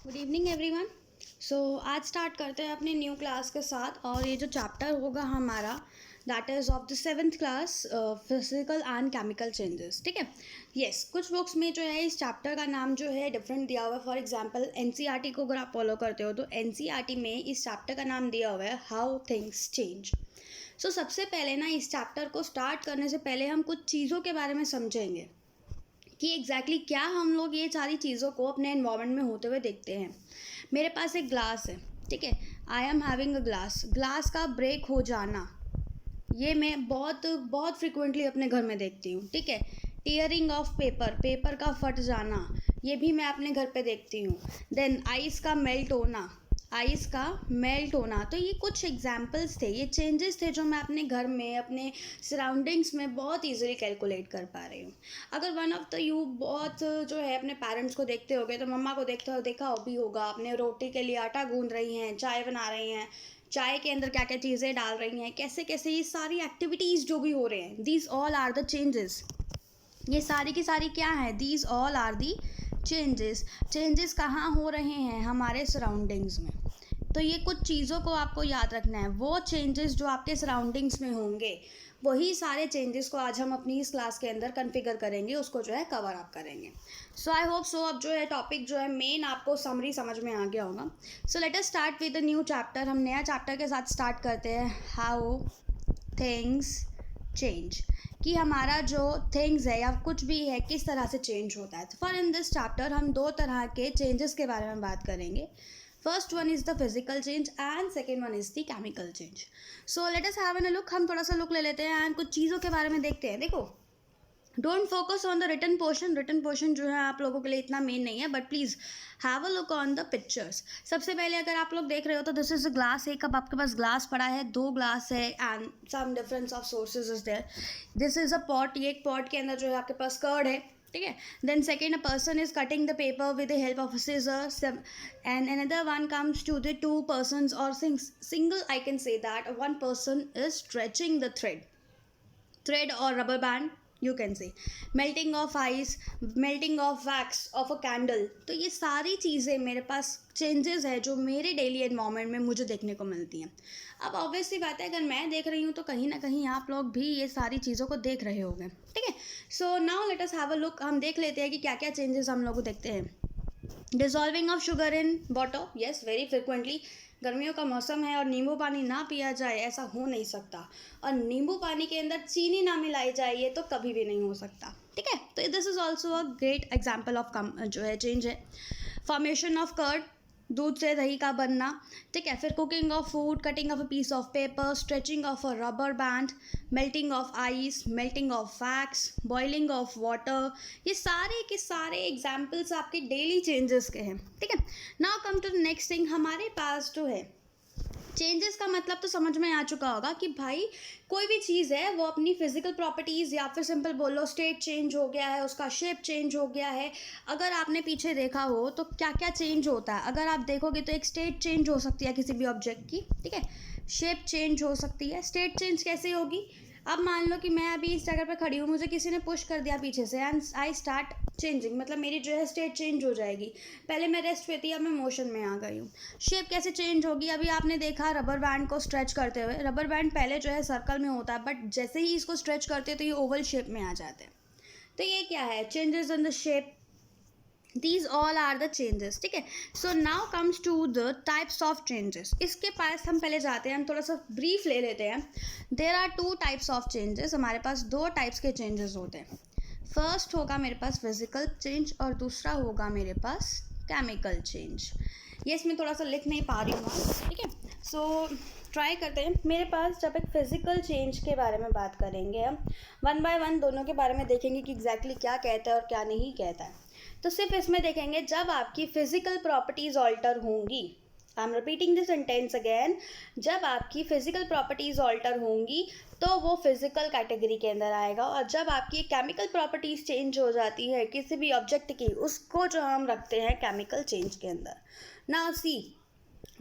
Good evening everyone. आज start करते हैं अपने न्यू क्लास के साथ। और ये जो चैप्टर होगा हमारा that is of the 7th class physical and chemical changes. ठीक है, यस। कुछ बुक्स में जो है इस चैप्टर का नाम जो है डिफरेंट दिया हुआ है। फॉर एग्जांपल एनसीईआरटी को अगर आप फॉलो करते हो तो एनसीईआरटी में इस चैप्टर का नाम दिया हुआ है हाउ थिंग्स चेंज। सबसे पहले ना इस चैप्टर को स्टार्ट करने से पहले हम कुछ चीज़ों के बारे में समझेंगे कि एग्जैक्टली क्या हम लोग ये सारी चीज़ों को अपने एनवायरनमेंट में होते हुए देखते हैं। मेरे पास एक ग्लास है, ठीक है, I am having a glass का ब्रेक हो जाना ये मैं बहुत बहुत फ्रिक्वेंटली अपने घर में देखती हूँ। ठीक है, टीयरिंग ऑफ पेपर का फट जाना ये भी मैं अपने घर पे देखती हूँ। देन आइस का मेल्ट होना। तो ये कुछ एग्जाम्पल्स थे, ये चेंजेस थे जो मैं अपने घर में अपने सराउंडिंग्स में बहुत ईजिली कैलकुलेट कर पा रही हूँ। अगर वन ऑफ द यू बहुत जो है अपने पेरेंट्स को देखते होगे तो मम्मा को देखा भी होगा, अपने रोटी के लिए आटा गूंद रही हैं, चाय बना रही हैं, चाय के अंदर क्या क्या चीज़ें डाल रही हैं, कैसे कैसे ये सारी एक्टिविटीज़ जो भी हो रहे हैं, these all are the changes. ये सारी की सारी क्या है, these all are the changes कहाँ हो रहे हैं, हमारे सराउंडिंग्स में। तो ये कुछ चीज़ों को आपको याद रखना है। वो चेंजेस जो आपके सराउंडिंग्स में होंगे वही सारे चेंजेस को आज हम अपनी इस क्लास के अंदर कन्फिगर करेंगे, उसको जो है कवर अप करेंगे। आई होप सो अब जो है टॉपिक जो है मेन आपको समरी समझ में आ गया होगा। Let us start with the new chapter. हम नया चैप्टर के साथ स्टार्ट करते हैं, हाउ थिंग्स चेंज। कि हमारा जो थिंग्स है या कुछ भी है किस तरह से चेंज होता है। फॉर इन दिस चैप्टर हम दो तरह के चेंजेस के बारे में बात करेंगे। First one is the physical change and second one is the chemical change. Let us have an look. हम थोड़ा सा लुक ले लेते हैं एंड कुछ चीज़ों के बारे में देखते हैं। देखो, don't focus on the written portion जो है आप लोगों के लिए इतना मेन नहीं है, but please have a look on the pictures. सबसे पहले अगर आप लोग देख रहे हो तो दिस इज़ अ ग्लास। एक कप आपके पास ग्लास पड़ा है, दो ग्लास है and some difference of sources is there. This is a pot. ये एक पॉट के अंदर जो है आपके पास कर्ड है, ठीक है। Then second, a person is cutting the paper with the help of scissors and another one comes to the two persons or single, I can say that one person is stretching the thread or rubber band, you can say, melting of ice, melting of wax of a candle। तो ये सारी चीज़ें मेरे पास changes है जो मेरे daily environment में मुझे देखने को मिलती हैं। अब ऑब्वियसली बात है, अगर मैं देख रही हूँ तो कहीं ना कहीं आप लोग भी ये सारी चीज़ों को देख रहे होंगे, ठीक है। Now let us have a look. हम देख लेते हैं कि क्या क्या चेंजेस हम लोग देखते हैं। Dissolving of sugar in water, yes, very frequently. गर्मियों का मौसम है और नींबू पानी ना पिया जाए ऐसा हो नहीं सकता, और नींबू पानी के अंदर चीनी ना मिलाई जाए ये तो कभी भी नहीं हो सकता, ठीक है। तो this is also a great example of जो है चेंज है। फॉर्मेशन ऑफ कर्ड, दूध से दही का बनना, ठीक है। फिर cooking of food, cutting of a piece of paper, stretching of a rubber band, melting of ice, melting of wax, boiling of water. ये सारे के सारे एग्जाम्पल्स आपके डेली चेंजेस के हैं, ठीक है। Now come to the next thing. हमारे पास जो है चेंजेस का मतलब तो समझ में आ चुका होगा कि भाई कोई भी चीज़ है वो अपनी फिजिकल प्रॉपर्टीज़ या फिर सिंपल बोलो स्टेट चेंज हो गया है, उसका शेप चेंज हो गया है। अगर आपने पीछे देखा हो तो क्या क्या चेंज होता है, अगर आप देखोगे तो एक स्टेट चेंज हो सकती है किसी भी ऑब्जेक्ट की, ठीक है। शेप चेंज हो सकती है। स्टेट चेंज कैसे होगी, अब मान लो कि मैं अभी इस जगह पे खड़ी हूँ, मुझे किसी ने पुश कर दिया पीछे से एंड आई स्टार्ट चेंजिंग, मतलब मेरी जो है स्टेट चेंज हो जाएगी। पहले मैं रेस्ट पे थी, अब मैं मोशन में आ गई हूँ। शेप कैसे चेंज होगी, अभी आपने देखा रबर बैंड को स्ट्रेच करते हुए, रबर बैंड पहले जो है सर्कल में होता है बट जैसे ही इसको स्ट्रेच करते हैं तो ये ओवल शेप में आ जाते हैं। तो ये क्या है, changes in the shape, these all are the changes, ठीक है। now comes to the types of changes। इसके पास हम पहले जाते हैं, हम थोड़ा सा ब्रीफ ले लेते हैं। there are two types of changes। हमारे पास दो टाइप्स के चेंजेस होते हैं। फर्स्ट होगा मेरे पास फिजिकल चेंज और दूसरा होगा मेरे पास केमिकल चेंज। ये इसमें थोड़ा सा लिख नहीं पा रही हूँ, ठीक है। ट्राई करते हैं। मेरे पास जब एक फ़िज़िकल चेंज के बारे में बात करेंगे, हम वन बाय वन दोनों के बारे में देखेंगे कि एग्जैक्टली क्या कहता है और क्या नहीं कहता है। तो सिर्फ इसमें देखेंगे जब आपकी फ़िज़िकल प्रॉपर्टीज़ ऑल्टर होंगी, I am repeating this sentence again, जब आपकी फ़िज़िकल प्रॉपर्टीज़ ऑल्टर होंगी तो वो फिज़िकल कैटेगरी के अंदर आएगा, और जब आपकी केमिकल प्रॉपर्टीज़ चेंज हो जाती है किसी भी ऑब्जेक्ट की, उसको जो हम रखते हैं केमिकल चेंज के अंदर। Now see,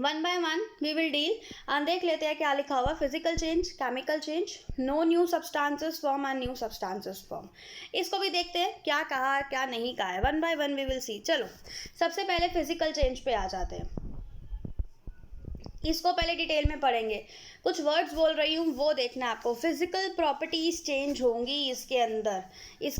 one by one we will deal and देख लेते हैं क्या लिखा हुआ। Physical change, chemical change, no new substances form and new substances form. इसको भी देखते हैं क्या कहा क्या नहीं कहा है, one by one we will see. चलो सबसे पहले फिजिकल चेंज पे आ जाते हैं, इसको पहले डिटेल में पढ़ेंगे। कुछ वर्ड्स बोल रही हूँ वो देखना है आपको। फिजिकल प्रॉपर्टीज चेंज होंगी इसके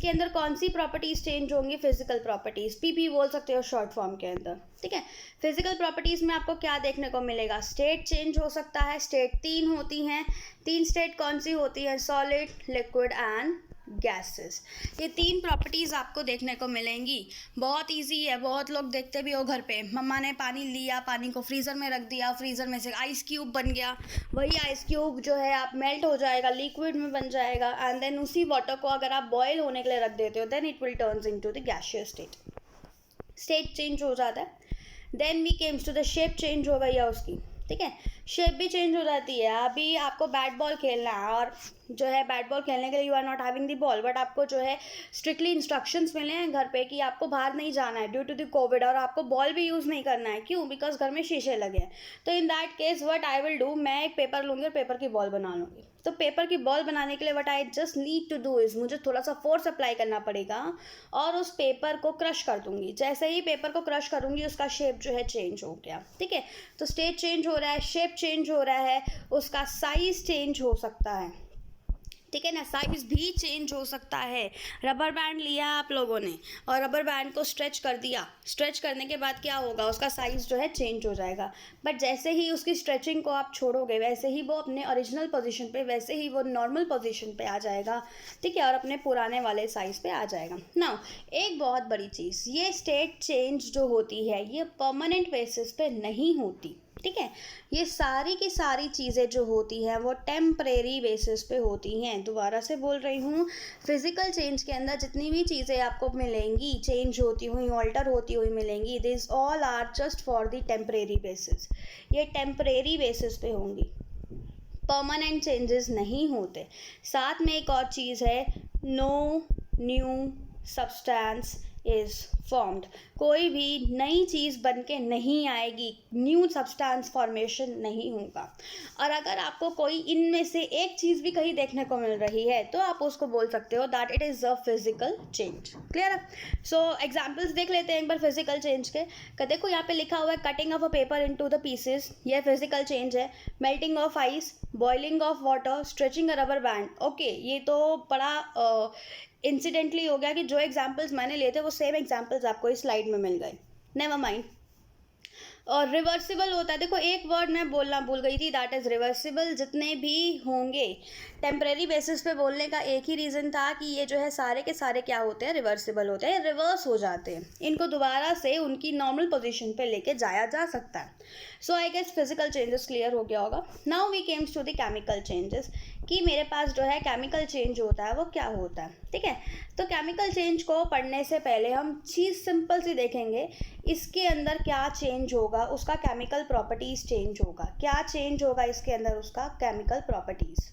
अंदर कौन सी प्रॉपर्टीज चेंज होंगी? फिजिकल प्रॉपर्टीज, पीपी बोल सकते हो शॉर्ट फॉर्म के अंदर, ठीक है। फिजिकल प्रॉपर्टीज में आपको क्या देखने को मिलेगा? स्टेट चेंज हो सकता है। स्टेट 3 होती हैं। 3 स्टेट कौन सी होती है? Solid, liquid and gases. ये 3 प्रॉपर्टीज़ आपको देखने को मिलेंगी। बहुत इजी है, बहुत लोग देखते भी हो घर पे, मम्मा ने पानी लिया, पानी को फ्रीज़र में रख दिया, फ्रीज़र में से आइस क्यूब बन गया, वही आइस क्यूब जो है आप मेल्ट हो जाएगा, लिक्विड में बन जाएगा, एंड देन उसी वाटर को अगर आप बॉयल होने के लिए रख देते हो then it will turns into the gaseous state. State change हो जाता है। Then we comes to the shape, change हो गई है उसकी, ठीक है। शेप भी चेंज हो जाती है। अभी आपको बैट बॉल खेलना है और जो है बैट बॉल खेलने के लिए you are not having the ball, but आपको जो है स्ट्रिक्टली इंस्ट्रक्शंस मिले हैं घर पे कि आपको बाहर नहीं जाना है ड्यू टू द कोविड, और आपको बॉल भी यूज़ नहीं करना है। क्यों? बिकॉज घर में शीशे लगे हैं। तो in that case what I will do, मैं एक पेपर लूँगी और पेपर की बॉल बना लूँगी। तो पेपर की बॉल बनाने के लिए what I just need to do is, मुझे थोड़ा सा फोर्स अप्लाई करना पड़ेगा और उस पेपर को क्रश कर दूंगी। जैसे ही पेपर को क्रश करूंगी उसका शेप जो है चेंज हो गया, ठीक है। तो स्टेट चेंज हो रहा है, शेप चेंज हो रहा है, उसका साइज चेंज हो सकता है, ठीक है ना। साइज भी चेंज हो सकता है। रबर बैंड लिया आप लोगों ने और रबर बैंड को स्ट्रेच कर दिया, स्ट्रेच करने के बाद क्या होगा? उसका साइज़ जो है चेंज हो जाएगा। बट जैसे ही उसकी स्ट्रेचिंग को आप छोड़ोगे वैसे ही वो अपने ओरिजिनल पोजीशन पे, वैसे ही वो नॉर्मल पोजीशन पे आ जाएगा, ठीक है, और अपने पुराने वाले साइज़ पे आ जाएगा। नाउ एक बहुत बड़ी चीज़, ये स्टेट चेंज जो होती है ये परमानेंट बेसिस पे नहीं होती, ठीक है। ये सारी की सारी चीज़ें जो होती हैं वो टेम्परेरी बेसिस पे होती हैं। दोबारा से बोल रही हूँ, फिजिकल चेंज के अंदर जितनी भी चीज़ें आपको मिलेंगी चेंज होती हुई, ऑल्टर होती हुई मिलेंगी, this all are just for the temporary basis. ये टेम्परेरी बेसिस पे होंगी, परमानेंट चेंजेस नहीं होते। साथ में एक और चीज़ है, no new substance is formed. कोई भी नई चीज़ बन के नहीं आएगी, न्यू सब्सटेंस फॉर्मेशन नहीं होगा। और अगर आपको कोई इनमें से एक चीज़ भी कहीं देखने को मिल रही है तो आप उसको बोल सकते हो that it is a physical change. Clear है? सो एग्जाम्पल्स देख लेते हैं एक बार फिजिकल चेंज के। देखो यहाँ पे लिखा हुआ है cutting of a paper into the pieces, ये फिजिकल चेंज है। Melting of ice, boiling of water, stretching a rubber band. Okay, ये तो बड़ा इंसिडेंटली हो गया कि जो एग्जाम्पल्स मैंने लिए थे वो सेम एग्जाम्पल्स आपको इस स्लाइड में मिल गए। Never mind. और रिवर्सिबल होता है, देखो एक वर्ड मैं बोलना भूल गई थी, दैट इज़ रिवर्सिबल। जितने भी होंगे टेम्परेरी बेसिस पे बोलने का एक ही रीज़न था कि ये जो है सारे के सारे क्या होते हैं? रिवर्सिबल होते हैं, रिवर्स हो जाते हैं। इनको दोबारा से उनकी नॉर्मल पोजीशन पे लेके जाया जा सकता है। So I guess physical changes clear हो गया होगा। Now we comes to the chemical changes, कि मेरे पास जो है केमिकल चेंज होता है वो क्या होता है, ठीक है। तो केमिकल चेंज को पढ़ने से पहले हम चीज़ सिंपल सी देखेंगे, इसके अंदर क्या चेंज होगा? उसका केमिकल प्रॉपर्टीज़ चेंज होगा। क्या चेंज होगा इसके अंदर? उसका केमिकल प्रॉपर्टीज़।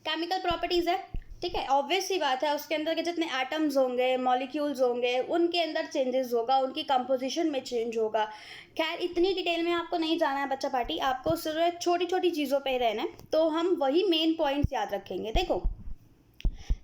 केमिकल प्रॉपर्टीज़ है, ठीक है, ऑब्वियस सी बात है, उसके अंदर के जितने एटम्स होंगे, मॉलिक्यूल्स होंगे, उनके अंदर चेंजेस होगा, उनकी कंपोजिशन में चेंज होगा। खैर इतनी डिटेल में आपको नहीं जाना है बच्चा पार्टी, आपको सिर्फ छोटी छोटी चीज़ों पे रहना है, तो हम वही मेन पॉइंट्स याद रखेंगे। देखो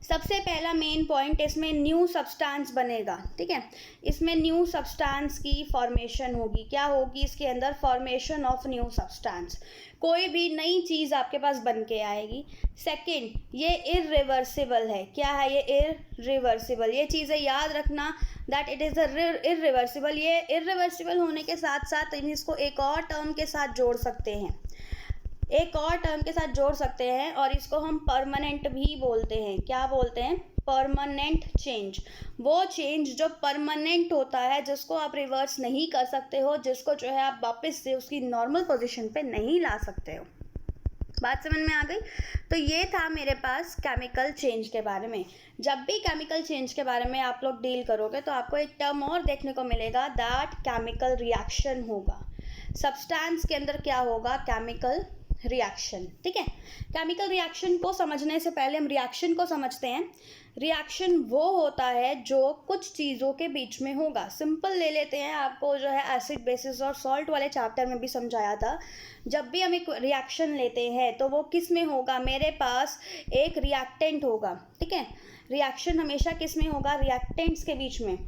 सबसे पहला मेन पॉइंट, इसमें न्यू सब्सटेंस बनेगा, ठीक है। इसमें न्यू सब्सटेंस की फॉर्मेशन होगी। क्या होगी इसके अंदर? Formation of new substance. कोई भी नई चीज़ आपके पास बन के आएगी। सेकंड, ये इरिवर्सिबल है। क्या है ये? इरिवर्सिबल। ये चीज़ें याद रखना दैट इट इज़ इरिवर्सिबल। ये इरिवर्सिबल होने के साथ साथ इसको एक और टर्म के साथ जोड़ सकते हैं, एक और टर्म के साथ जोड़ सकते हैं, और इसको हम परमानेंट भी बोलते हैं। क्या बोलते हैं? Permanent change. वो चेंज जो परमानेंट होता है, जिसको आप रिवर्स नहीं कर सकते हो, जिसको जो है आप वापस से उसकी नॉर्मल पोजीशन पे नहीं ला सकते हो। बात समझ में आ गई? तो ये था मेरे पास केमिकल चेंज के बारे में। जब भी केमिकल चेंज के बारे में आप लोग डील करोगे तो आपको एक टर्म और देखने को मिलेगा, दैट केमिकल रिएक्शन होगा। सब्सटेंस के अंदर क्या होगा? Chemical reaction. ठीक है, केमिकल रिएक्शन को समझने से पहले हम रिएक्शन को समझते हैं। रिएक्शन वो होता है जो कुछ चीज़ों के बीच में होगा। सिंपल ले लेते हैं, आपको जो है एसिड बेसिस और सॉल्ट वाले चैप्टर में भी समझाया था। जब भी हम एक रिएक्शन लेते हैं तो वो किस में होगा, मेरे पास एक रिएक्टेंट होगा। ठीक है, रिएक्शन हमेशा किस में होगा, रिएक्टेंट्स के बीच में,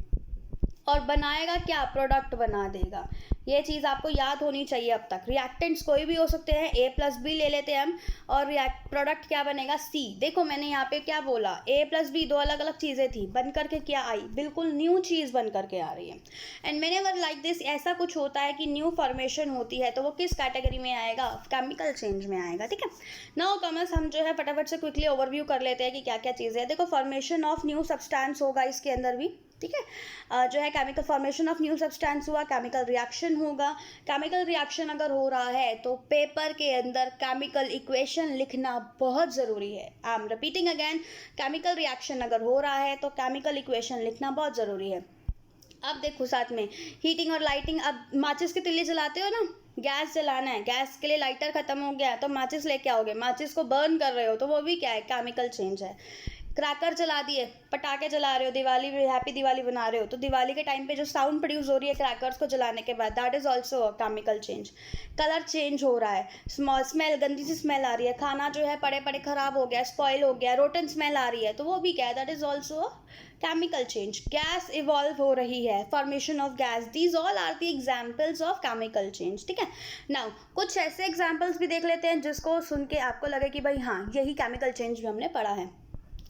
और बनाएगा क्या, प्रोडक्ट बना देगा। ये चीज़ आपको याद होनी चाहिए अब तक। रिएक्टेंट्स कोई भी हो सकते हैं, A प्लस बी ले लेते हैं हम, और प्रोडक्ट क्या बनेगा, C। देखो मैंने यहाँ पे क्या बोला, A प्लस बी दो अलग अलग चीज़ें थी, बन करके क्या आई, बिल्कुल न्यू चीज़ बन करके आ रही है। एंड व्हेनेवर लाइक दिस ऐसा कुछ होता है कि न्यू फॉर्मेशन होती है, तो वो किस कैटेगरी में आएगा, केमिकल चेंज में आएगा। ठीक है, नाउ कमर्स हम जो है फटाफट से क्विकली ओवरव्यू कर लेते हैं कि क्या क्या चीज़ें हैं। देखो, फॉर्मेशन ऑफ न्यू सब्सटेंस होगा इसके अंदर भी। ठीक है, जो है chemical formation of new substance हुआ, केमिकल रिएक्शन होगा। केमिकल रिएक्शन अगर हो रहा है तो पेपर के अंदर केमिकल इक्वेशन लिखना बहुत ज़रूरी है। I am repeating again, chemical reaction अगर हो रहा है तो केमिकल इक्वेशन लिखना बहुत ज़रूरी है। अब देखो साथ में हीटिंग और लाइटिंग। अब माचिस की तिल्ली जलाते हो ना, गैस जलाना है, गैस के लिए लाइटर ख़त्म हो गया तो माचिस लेके आओगे, माचिस को बर्न कर रहे हो तो वो भी क्या है, केमिकल चेंज है। क्रैकर जला दिए, पटाखे जला रहे हो, दिवाली हैप्पी दिवाली बना रहे हो, तो दिवाली के टाइम पे जो साउंड प्रोड्यूस हो रही है क्रैकर्स को जलाने के बाद, that is also a chemical change. Colour change हो रहा है, स्मेल, गंदी सी स्मेल आ रही है, खाना जो है पड़े पड़े ख़राब हो गया, स्पॉइल हो गया, रोटन स्मेल आ रही है, तो वो भी क्या है, that is also chemical change. Gas evolve हो रही है, formation of gas, these all are the examples of chemical change. ठीक है, नाउ कुछ ऐसे एग्जाम्पल्स भी देख लेते हैं जिसको सुन के आपको लगे कि भाई हाँ, यही केमिकल चेंज भी हमने पढ़ा है।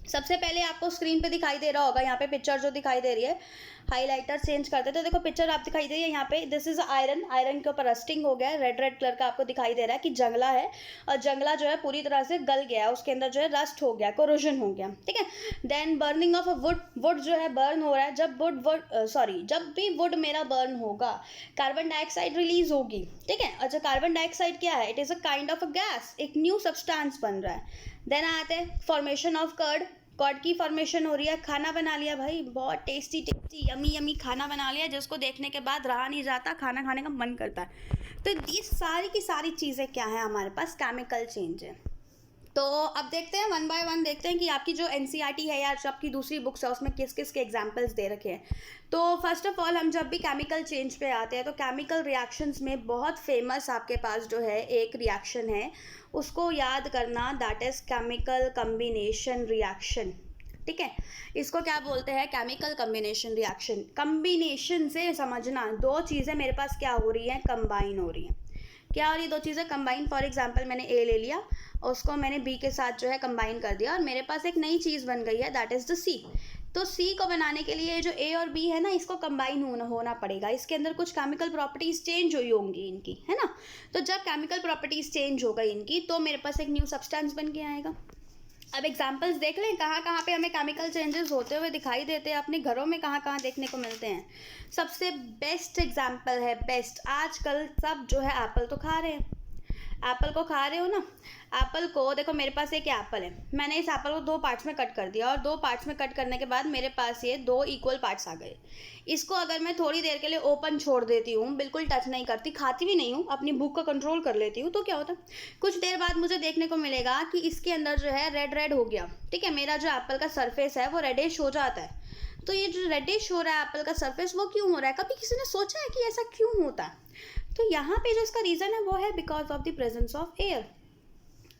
सबसे पहले आपको स्क्रीन पे दिखाई दे रहा होगा, यहाँ पे पिक्चर जो दिखाई दे रही है, हाइलाइटर चेंज करते थे। देखो पिक्चर आप दिखाई दे रही है यहाँ पे, दिस इज आयरन, आयरन के ऊपर रस्टिंग हो गया है, रेड रेड कलर का आपको दिखाई दे रहा है कि जंगला है, और जंगला जो है पूरी तरह से गल गया है, उसके अंदर जो है रस्ट हो गया, कोरोजन हो गया। ठीक है, then burning of a wood, wood जो है बर्न हो रहा है। जब जब भी वुड मेरा बर्न होगा, कार्बन डाइऑक्साइड रिलीज होगी। ठीक है, और जो कार्बन डाइऑक्साइड क्या है, it is a kind of a gas, एक न्यू सब्सटेंस बन रहा है। देन आते हैं फॉर्मेशन ऑफ कर्ड, कॉड की फॉर्मेशन हो रही है। खाना बना लिया भाई, बहुत टेस्टी टेस्टी यमी यमी खाना बना लिया, जिसको देखने के बाद रहा नहीं जाता, खाना खाने का मन करता है। तो ये सारी की सारी चीज़ें क्या है, हमारे पास केमिकल चेंज है। तो अब देखते हैं वन बाय वन, देखते हैं कि आपकी जो एनसीईआरटी है या जो आपकी दूसरी बुक्स है उसमें किस किस के एग्जाम्पल्स दे रखे हैं। तो फर्स्ट ऑफ ऑल, हम जब भी केमिकल चेंज पे आते हैं तो केमिकल रिएक्शंस में बहुत फेमस आपके पास जो है एक रिएक्शन है, उसको याद करना, that is chemical combination reaction. ठीक है, इसको क्या बोलते हैं, केमिकल कम्बिनेशन रिएक्शन। कम्बिनेशन से समझना, दो चीज़ें मेरे पास क्या हो रही हैं, कंबाइन हो रही हैं। क्या हो रही है, दो चीज़ें कंबाइन। फॉर एग्जांपल मैंने ए ले लिया, उसको मैंने बी के साथ जो है कंबाइन कर दिया, और मेरे पास एक नई चीज़ बन गई है, दैट इज़ द सी। तो सी को बनाने के लिए जो ए और बी है ना, इसको कंबाइन होना पड़ेगा, इसके अंदर कुछ केमिकल प्रॉपर्टीज़ चेंज हुई होंगी इनकी, है ना। तो जब केमिकल प्रॉपर्टीज़ चेंज हो गई इनकी, तो मेरे पास एक न्यू सब्सटेंस बन के आएगा। अब एग्जाम्पल्स देख लें, कहाँ कहाँ पे हमें केमिकल चेंजेस होते हुए दिखाई देते हैं, अपने घरों में कहाँ कहाँ देखने को मिलते हैं। सबसे बेस्ट एग्जाम्पल है, बेस्ट, आजकल सब जो है एप्पल तो खा रहे हैं, एप्पल को खा रहे हो ना। एप्पल को देखो, मेरे पास एक एप्पल है, मैंने इस एप्पल को दो पार्ट्स में कट कर दिया, और दो पार्ट्स में कट करने के बाद मेरे पास ये दो इक्वल पार्ट्स आ गए। इसको अगर मैं थोड़ी देर के लिए ओपन छोड़ देती हूँ, बिल्कुल टच नहीं करती, खाती भी नहीं हूँ, अपनी भूख को कंट्रोल कर लेती हूँ, तो क्या होता है, कुछ देर बाद मुझे देखने को मिलेगा कि इसके अंदर जो है रेड रेड हो गया। ठीक है, मेरा जो एप्पल का सरफेस है वो रेडिश हो जाता है। तो ये जो रेडिश हो रहा है एप्पल का सरफेस, वो क्यों हो रहा है, कभी किसी ने सोचा है कि ऐसा क्यों होता है। तो यहाँ पे जो इसका रीज़न है वो है because of the presence of air.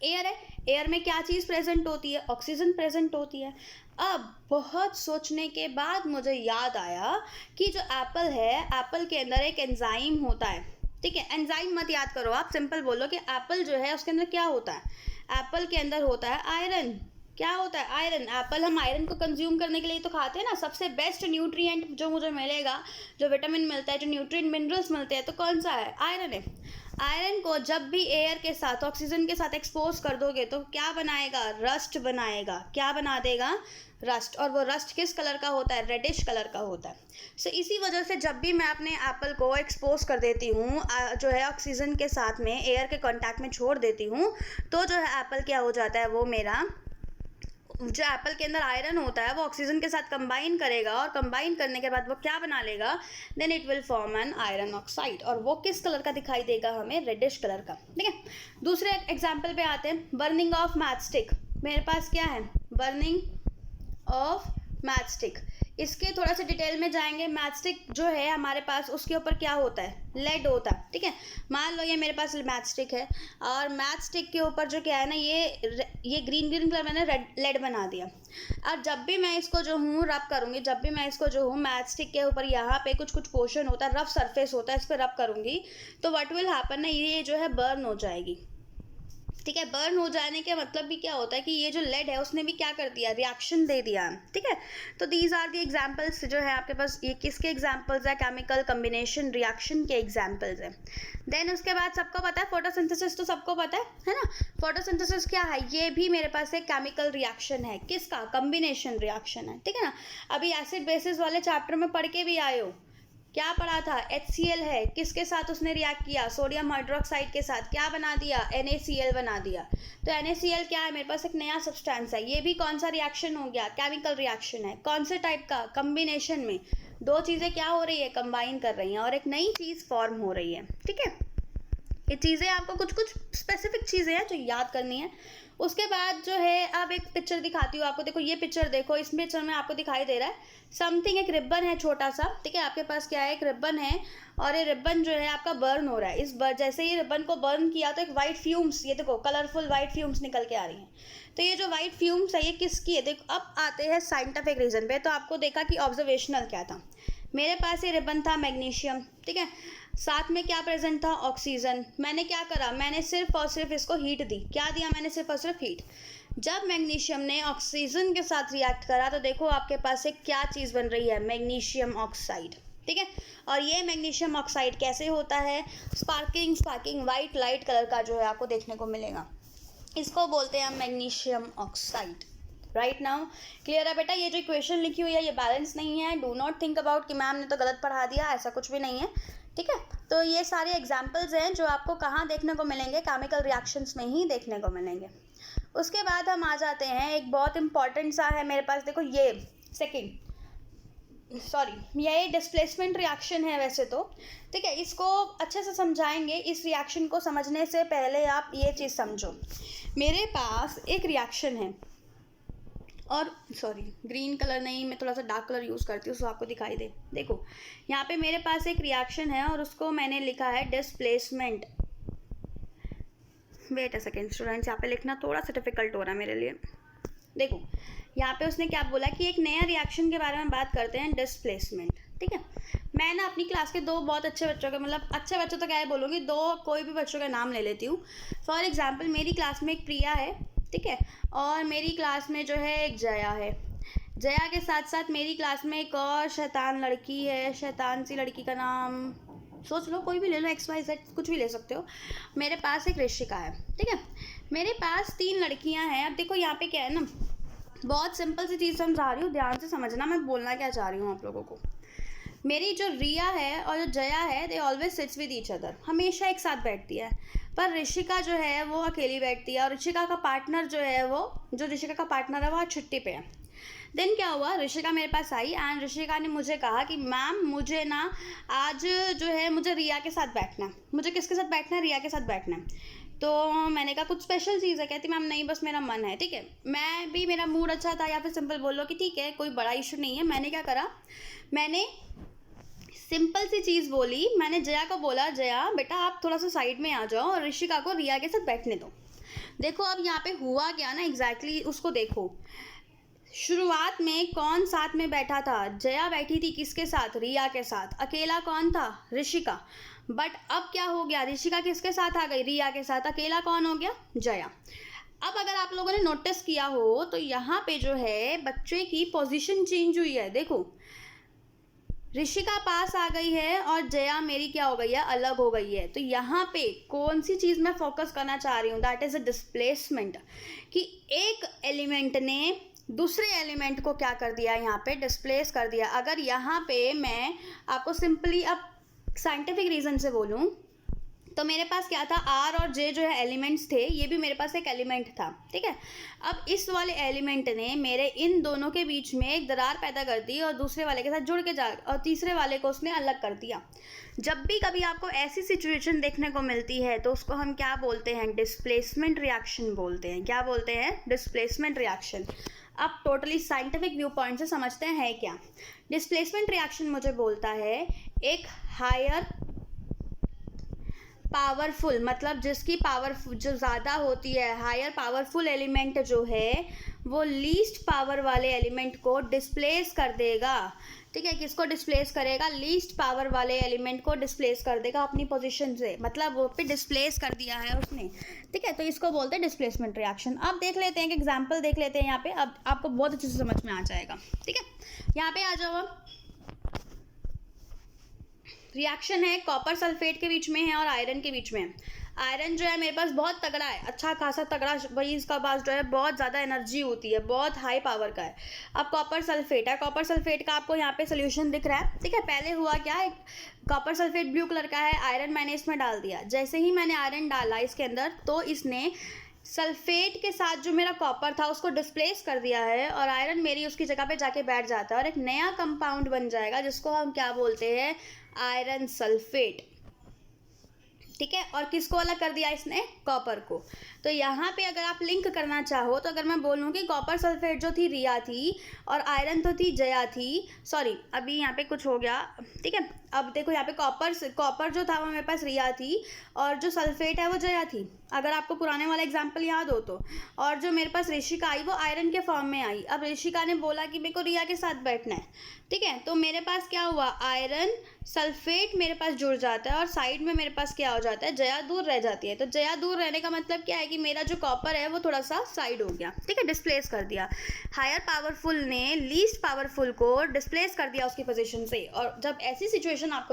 Air है, एयर में क्या चीज़ प्रेजेंट होती है, ऑक्सीजन प्रेजेंट होती है। अब बहुत सोचने के बाद मुझे याद आया कि जो एप्पल है, एप्पल के अंदर एक एंजाइम होता है। ठीक है, एंजाइम मत याद करो, आप सिंपल बोलो कि एप्पल जो है उसके अंदर क्या होता है, एप्पल के अंदर होता है आयरन। क्या होता है, आयरन। एप्पल हम आयरन को कंज्यूम करने के लिए तो खाते हैं ना। सबसे बेस्ट न्यूट्रिएंट जो मुझे मिलेगा, जो विटामिन मिलता है, जो न्यूट्रिएंट मिनरल्स मिलते हैं, तो कौन सा है, आयरन है। आयरन को जब भी एयर के साथ, ऑक्सीजन के साथ एक्सपोज कर दोगे तो क्या बनाएगा, रस्ट बनाएगा। क्या बना देगा, रस्ट। और वो रस्ट किस कलर का होता है, रेडिश कलर का होता है। सो इसी वजह से जब भी मैं अपने एप्पल को एक्सपोज कर देती हूँ जो है ऑक्सीजन के साथ में, एयर के कांटेक्ट में छोड़ देती हूँ, तो जो है एप्पल क्या हो जाता है, वो मेरा जो एप्पल के अंदर आयरन होता है वो ऑक्सीजन के साथ कंबाइन करेगा, और कंबाइन करने के बाद वो क्या बना लेगा, then it will form an iron oxide. और वो किस कलर का दिखाई देगा हमें, रेडिश कलर का। ठीक है, दूसरे एग्जाम्पल पे आते हैं, बर्निंग ऑफ मैचस्टिक। मेरे पास क्या है, बर्निंग ऑफ मैचस्टिक। इसके थोड़ा सा डिटेल में जाएंगे। मैचस्टिक जो है हमारे पास, उसके ऊपर क्या होता है, लेड होता है। ठीक है, मान लो ये मेरे पास मैचस्टिक है, और मैचस्टिक के ऊपर जो क्या है ना, ये ग्रीन ग्रीन कलर मैंने लेड बना दिया। और जब भी मैं इसको जो हूँ रब करूँगी, जब भी मैं इसको जो हूँ मैचस्टिक के ऊपर यहाँ पे कुछ कुछ पोर्शन होता है, रफ सरफेस होता है, इस पर रब करूँगी तो व्हाट विल हैपन ना, ये जो है बर्न हो जाएगी। ठीक है, बर्न हो जाने के मतलब भी क्या होता है कि ये जो लेड है उसने भी क्या कर दिया, रिएक्शन दे दिया। ठीक है, तो दीज आर द एग्जांपल्स जो है आपके पास, ये किसके एग्जांपल्स है, केमिकल कम्बिनेशन रिएक्शन के एग्जांपल्स हैं। देन उसके बाद सबको पता है फोटोसिंथेसिस, तो सबको पता है ना। फोटोसिंथेसिस क्या है, ये भी मेरे पास एक केमिकल रिएक्शन है, किसका, कम्बिनेशन रिएक्शन है। ठीक है ना, अभी एसिड बेसिस वाले चैप्टर में पढ़ के भी आए हो, क्या पढ़ा था, HCl है, किसके साथ उसने रिएक्ट किया, सोडियम हाइड्रोक्साइड के साथ, क्या बना दिया, NaCl बना दिया। तो NaCl क्या है, मेरे पास एक नया सब्सटेंस है, ये भी कौन सा रिएक्शन हो गया, केमिकल रिएक्शन है। कौन से टाइप का, कम्बिनेशन में दो चीज़ें क्या हो रही है, कंबाइन कर रही हैं और एक नई चीज़ फॉर्म हो रही है। ठीक है, ये चीज़ें आपको कुछ कुछ स्पेसिफिक चीज़ें हैं जो याद करनी है। उसके बाद जो है, अब एक पिक्चर दिखाती हूँ आपको, देखो ये पिक्चर देखो, इस पिक्चर में आपको दिखाई दे रहा है समथिंग, एक रिबन है छोटा सा। ठीक है, आपके पास क्या है, एक रिबन है, और ये रिबन जो है आपका बर्न हो रहा है। जैसे ही रिबन को बर्न किया तो एक वाइट फ्यूम्स, ये देखो कलरफुल वाइट फ्यूम्स निकल के आ रही हैं। तो ये जो वाइट फ्यूम्स है ये किसकी है, देखो अब आते हैं साइंटिफिक रीज़न पे। तो आपको देखा कि ऑब्जर्वेशनल क्या था, मेरे पास ये रिबन था मैग्नीशियम। ठीक है, साथ में क्या प्रेजेंट था, ऑक्सीजन। मैंने क्या करा, मैंने सिर्फ और सिर्फ इसको हीट दी। क्या दिया मैंने, सिर्फ और सिर्फ हीट। जब मैग्नीशियम ने ऑक्सीजन के साथ रिएक्ट करा तो देखो आपके पास एक क्या चीज़ बन रही है, मैग्नीशियम ऑक्साइड। ठीक है, और ये मैग्नीशियम ऑक्साइड कैसे होता है, स्पार्किंग वाइट लाइट कलर का जो है आपको देखने को मिलेगा, इसको बोलते हैं हम magnesium oxide. Right now clear है बेटा, ये जो इक्वेशन लिखी हुई है ये बैलेंस नहीं है। डू नॉट थिंक अबाउट कि मैम ने तो गलत पढ़ा दिया, ऐसा कुछ भी नहीं है। ठीक है, तो ये सारे एग्जाम्पल्स हैं जो आपको कहाँ देखने को मिलेंगे, केमिकल रिएक्शंस में ही देखने को मिलेंगे। उसके बाद हम आ जाते हैं, एक बहुत इंपॉर्टेंट सा है मेरे पास, देखो ये ये डिस्प्लेसमेंट रिएक्शन है वैसे तो। ठीक है, इसको अच्छे से समझाएंगे। इस रिएक्शन को समझने से पहले आप ये चीज़ समझो, मेरे पास एक रिएक्शन है, और ग्रीन कलर नहीं, मैं थोड़ा सा डार्क कलर यूज़ करती हूँ तो आपको दिखाई दे। देखो यहाँ पे मेरे पास एक रिएक्शन है और उसको मैंने लिखा है displacement. Wait a second students, यहाँ पे लिखना थोड़ा सा डिफिकल्ट हो रहा है मेरे लिए। देखो यहाँ पे उसने क्या बोला कि एक नया रिएक्शन के बारे में बात करते हैं, डिस्प्लेसमेंट। ठीक है, मैं ना अपनी क्लास के दो बहुत अच्छे बच्चों के, मतलब अच्छे बच्चों तो क्या है बोलूँगी, दो कोई भी बच्चों का नाम ले लेती हूँ। फॉर एग्जाम्पल मेरी क्लास में एक प्रिया है, ठीक है, और मेरी क्लास में जो है एक जया है। जया के साथ साथ मेरी क्लास में एक और शैतान लड़की है, शैतान सी लड़की का नाम सोच लो, कोई भी ले लो, XYZ कुछ भी ले सकते हो। मेरे पास एक ऋषिका है। ठीक है, मेरे पास 3 लड़कियां हैं। अब देखो यहाँ पे क्या है ना, बहुत सिंपल सी चीज़ समझा रही हूँ, ध्यान से समझना मैं बोलना क्या चाह रही हूँ आप लोगों को। मेरी जो रिया है और जो जया है, they always sits with each other, हमेशा एक साथ बैठती है। पर ऋषिका जो है वो अकेली बैठती है, और ऋषिका का पार्टनर जो है जो ऋषिका का पार्टनर है वो छुट्टी पे है। देन क्या हुआ, ऋषिका मेरे पास आई एंड ऋषिका ने मुझे कहा कि मैम मुझे ना आज जो है मुझे रिया के साथ बैठना है। मुझे किसके साथ बैठना है, रिया के साथ बैठना है। तो मैंने कहा कुछ स्पेशल चीज़ है, कहती मैम नहीं बस मेरा मन है। ठीक है, मैं भी, मेरा मूड अच्छा था, या फिर सिंपल बोल लो कि ठीक है कोई बड़ा इशू नहीं है। मैंने क्या करा, मैंने सिंपल सी चीज़ बोली, मैंने जया को बोला, जया बेटा आप थोड़ा सा साइड में आ जाओ और ऋषिका को रिया के साथ बैठने दो। देखो अब यहाँ पे हुआ क्या ना, एग्जैक्टली उसको देखो। शुरुआत में कौन साथ में बैठा था, जया बैठी थी किसके साथ, रिया के साथ। अकेला कौन था, ऋषिका। बट अब क्या हो गया, ऋषिका किसके साथ आ गई, रिया के साथ। अकेला कौन हो गया, जया। अब अगर आप लोगों ने नोटिस किया हो तो यहाँ पे जो है बच्चे की पोजीशन चेंज हुई है। देखो ऋषिका पास आ गई है और जया मेरी क्या हो गई है, अलग हो गई है। तो यहाँ पे कौन सी चीज़ मैं फोकस करना चाह रही हूँ, दैट इज़ अ डिस्प्लेसमेंट, कि एक एलिमेंट ने दूसरे एलिमेंट को क्या कर दिया, यहाँ पे डिस्प्लेस कर दिया। अगर यहाँ पे मैं आपको सिंपली अब साइंटिफिक रीज़न से बोलूँ तो मेरे पास क्या था, आर और जे जो है एलिमेंट्स थे, ये भी मेरे पास एक एलिमेंट था, ठीक है। अब इस वाले एलिमेंट ने मेरे इन दोनों के बीच में एक दरार पैदा कर दी और दूसरे वाले के साथ जुड़ के जा और तीसरे वाले को उसने अलग कर दिया। जब भी कभी आपको ऐसी सिचुएशन देखने को मिलती है तो उसको हम क्या बोलते हैं, डिस्प्लेसमेंट रिएक्शन बोलते हैं। क्या बोलते हैं, डिस्प्लेसमेंट रिएक्शन। अब टोटली साइंटिफिक व्यू पॉइंट से समझते हैं क्या। डिस्प्लेसमेंट रिएक्शन मुझे बोलता है एक हायर पावरफुल, मतलब जिसकी पावर जो ज़्यादा होती है, हायर पावरफुल एलिमेंट जो है वो लीस्ट पावर वाले एलिमेंट को डिस्प्लेस कर देगा, ठीक है। किसको डिस्प्लेस करेगा, लीस्ट पावर वाले एलिमेंट को डिस्प्लेस कर देगा अपनी पोजीशन से, मतलब वो पे डिस्प्लेस कर दिया है उसने, ठीक है। तो इसको बोलते हैं डिस्प्लेसमेंट रिएक्शन। अब देख लेते हैं, एक एग्जांपल देख लेते हैं यहाँ पे, अब आपको बहुत अच्छे से समझ में आ जाएगा, ठीक है। यहाँ पे आ जाओ। अब रिएक्शन है कॉपर सल्फेट के बीच में है और आयरन के बीच में। आयरन जो है मेरे पास बहुत तगड़ा है, अच्छा खासा तगड़ा, भाई इसका पास जो है बहुत ज़्यादा एनर्जी होती है, बहुत हाई पावर का है। अब कॉपर सल्फेट है, कॉपर सल्फेट का आपको यहाँ पे सोल्यूशन दिख रहा है, ठीक है। पहले हुआ क्या है, कॉपर सल्फेट ब्लू कलर का है, आयरन मैंने इसमें डाल दिया। जैसे ही मैंने आयरन डाला इसके अंदर तो इसने सल्फेट के साथ जो मेरा कॉपर था उसको डिस्प्लेस कर दिया है और आयरन मेरी उसकी जगह पे जाके बैठ जाता है और एक नया कंपाउंड बन जाएगा जिसको हम क्या बोलते हैं, आयरन सल्फेट, ठीक है। और किसको अलग कर दिया इसने, कॉपर को। तो यहाँ पे अगर आप लिंक करना चाहो तो अगर मैं बोलूँ कि कॉपर सल्फेट जो थी रिया थी और आयरन तो थी जया थी, सॉरी अभी यहाँ पे कुछ हो गया, ठीक है। अब देखो यहाँ पे कॉपर जो था वो मेरे पास रिया थी और जो सल्फेट है वो जया थी, अगर आपको पुराने वाला एग्जाम्पल याद हो तो। और जो मेरे पास ऋषिका आई वो आयरन के फॉर्म में आई। अब ऋषिका ने बोला कि मेरे को रिया के साथ बैठना है, ठीक है। तो मेरे पास क्या हुआ, आयरन सल्फेट मेरे पास जुड़ जाता है और साइड में मेरे पास क्या हो जाता है, जया दूर रह जाती है। तो जया दूर रहने का मतलब क्या है कि मेरा जो कॉपर है वो थोड़ा सा साइड हो गया, ठीक है, डिस्प्लेस कर दिया। हायर पावरफुल ने लीस्ट पावरफुल को डिस्प्लेस कर दिया उसकी पोजीशन से। और जब ऐसी सिचुएशन आपको